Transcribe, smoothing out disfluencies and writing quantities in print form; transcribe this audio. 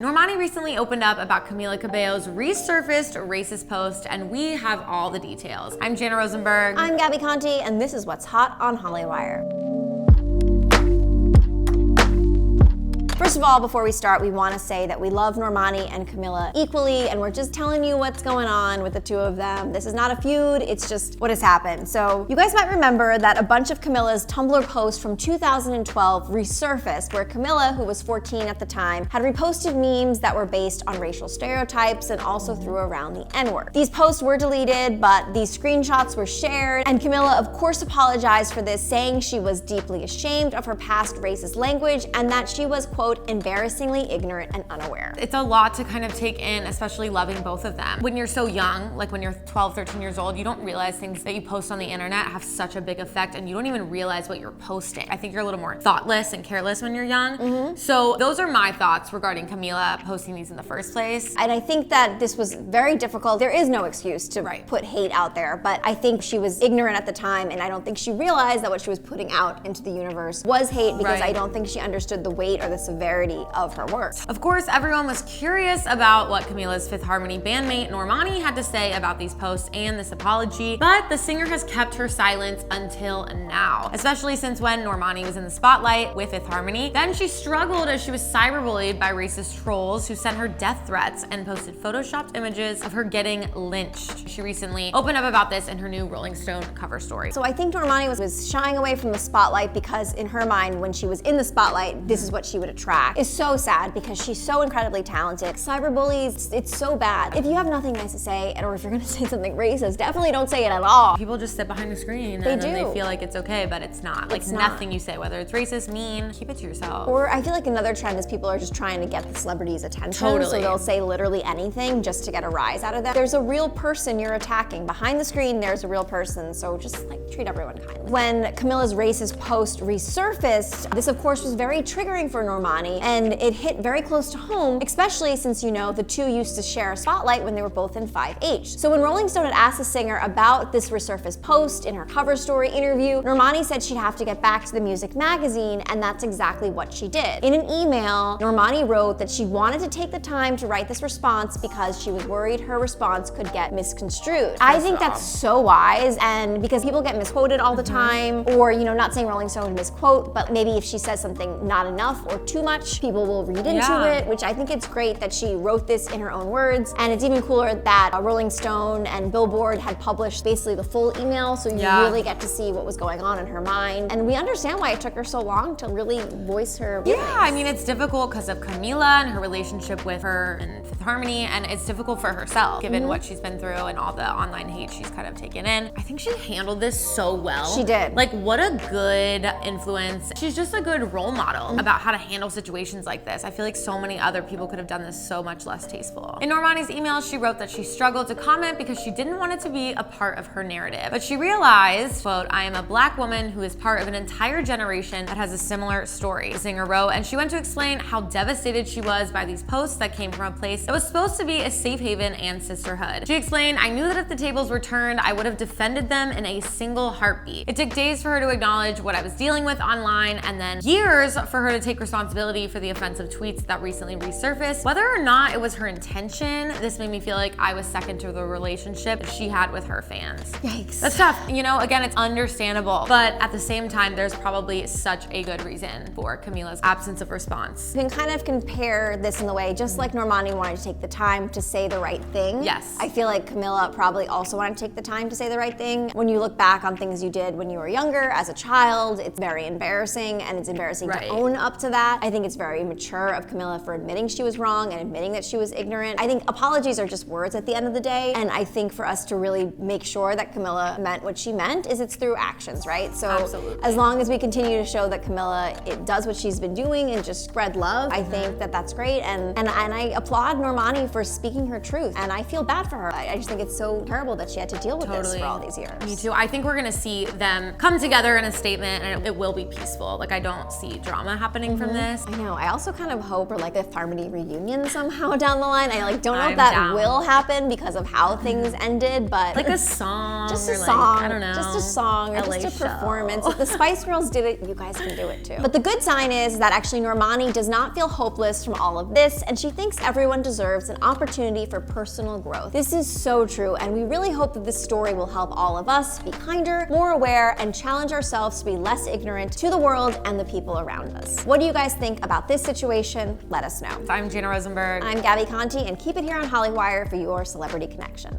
Normani recently opened up about Camila Cabello's resurfaced racist post, and we have all the details. I'm Jana Rosenberg. I'm Gabby Conti, and this is what's hot on Hollywire. First of all, before we start, we want to say that we love Normani and Camila equally, and we're just telling you what's going on with the two of them. This is not a feud, it's just what has happened. So you guys might remember that a bunch of Camila's Tumblr posts from 2012 resurfaced, where Camila, who was 14 at the time, had reposted memes that were based on racial stereotypes and also threw around the N-word. These posts were deleted, but these screenshots were shared, and Camila of course apologized for this, saying she was deeply ashamed of her past racist language and that she was, quote, embarrassingly ignorant and unaware. It's a lot to kind of take in, especially loving both of them. When you're so young, like when you're 12, 13 years old, you don't realize things that you post on the internet have such a big effect, and you don't even realize what you're posting. I think you're a little more thoughtless and careless when you're young. So those are my thoughts regarding Camila posting these in the first place. And I think that this was very difficult. There is no excuse to put hate out there, but I think she was ignorant at the time, and I don't think she realized that what she was putting out into the universe was hate, because I don't think she understood the weight or the severity of her words. Of course, everyone was curious about what Camila's Fifth Harmony bandmate Normani had to say about these posts and this apology, but the singer has kept her silence until now, especially since when Normani was in the spotlight with Fifth Harmony. Then she struggled as she was cyberbullied by racist trolls who sent her death threats and posted photoshopped images of her getting lynched. She recently opened up about this in her new Rolling Stone cover story. So I think Normani was shying away from the spotlight because in her mind, when she was in the spotlight, this is what she would attract. It's so sad because she's so incredibly talented. Cyberbullies, it's so bad. If you have nothing nice to say, or if you're gonna say something racist, definitely don't say it at all. People just sit behind the screen and then they feel like it's okay, but it's not. Like nothing you say, whether it's racist, mean, keep it to yourself. Or I feel like another trend is people are just trying to get the celebrities' attention. Totally. So they'll say literally anything just to get a rise out of them. There's a real person you're attacking. Behind the screen, there's a real person, so just like treat everyone kindly. When Camila's racist post resurfaced, this of course was very triggering for Normani, and it hit very close to home, especially since, you know, the two used to share a spotlight when they were both in 5H. So when Rolling Stone had asked the singer about this resurfaced post in her cover story interview, Normani said she'd have to get back to the music magazine, and that's exactly what she did. In an email, Normani wrote that she wanted to take the time to write this response because she was worried her response could get misconstrued. I think that's so wise, and because people get misquoted all the time, or, you know, not saying Rolling Stone would misquote, but maybe if she says something not enough or too much, people will read into it, which I think it's great that she wrote this in her own words. And it's even cooler that Rolling Stone and Billboard had published basically the full email, so you really get to see what was going on in her mind. And we understand why it took her so long to really voice her feelings. Yeah, I mean, it's difficult because of Camila and her relationship with her and Fifth Harmony, and it's difficult for herself, given what she's been through and all the online hate she's kind of taken in. I think she handled this so well. She did. Like, what a good influence. She's just a good role model about how to handle situations like this. I feel like so many other people could have done this so much less tasteful. In Normani's email, she wrote that she struggled to comment because she didn't want it to be a part of her narrative. But she realized, quote, "I am a Black woman who is part of an entire generation that has a similar story," the singer wrote, and she went to explain how devastated she was by these posts that came from a place that was supposed to be a safe haven and sisterhood. She explained, "I knew that if the tables were turned, I would have defended them in a single heartbeat. It took days for her to acknowledge what I was dealing with online, and then years for her to take responsibility for the offensive tweets that recently resurfaced. Whether or not it was her intention, this made me feel like I was second to the relationship she had with her fans." Yikes. That's tough. You know, again, it's understandable, but at the same time, there's probably such a good reason for Camila's absence of response. You can kind of compare this in the way, just like Normani wanted to take the time to say the right thing. Yes. I feel like Camila probably also wanted to take the time to say the right thing. When you look back on things you did when you were younger, as a child, it's very embarrassing, and it's embarrassing to own up to that. I think it's very mature of Camila for admitting she was wrong and admitting that she was ignorant. I think apologies are just words at the end of the day, and I think for us to really make sure that Camila meant what she meant is it's through actions, right? So as long as we continue to show that Camila does what she's been doing and just spread love, I think that that's great, and I applaud Normani for speaking her truth, and I feel bad for her. I just think it's so terrible that she had to deal with this for all these years. Me too. I think we're gonna see them come together in a statement, and it will be peaceful. Like, I don't see drama happening from this. I know. I also kind of hope for like a Fifth Harmony reunion somehow down the line. I like don't know I'm if that down. will happen because of how things ended, but Like a song. just a or like, song, I don't know. just a song, or LA just a show. performance. If the Spice Girls did it, you guys can do it too. But the good sign is that actually Normani does not feel hopeless from all of this, and she thinks everyone deserves an opportunity for personal growth. This is so true, and we really hope that this story will help all of us be kinder, more aware, and challenge ourselves to be less ignorant to the world and the people around us. What do you guys think about this situation? Let us know. I'm Gina Rosenberg. I'm Gabby Conti, and keep it here on Hollywire for your celebrity connection.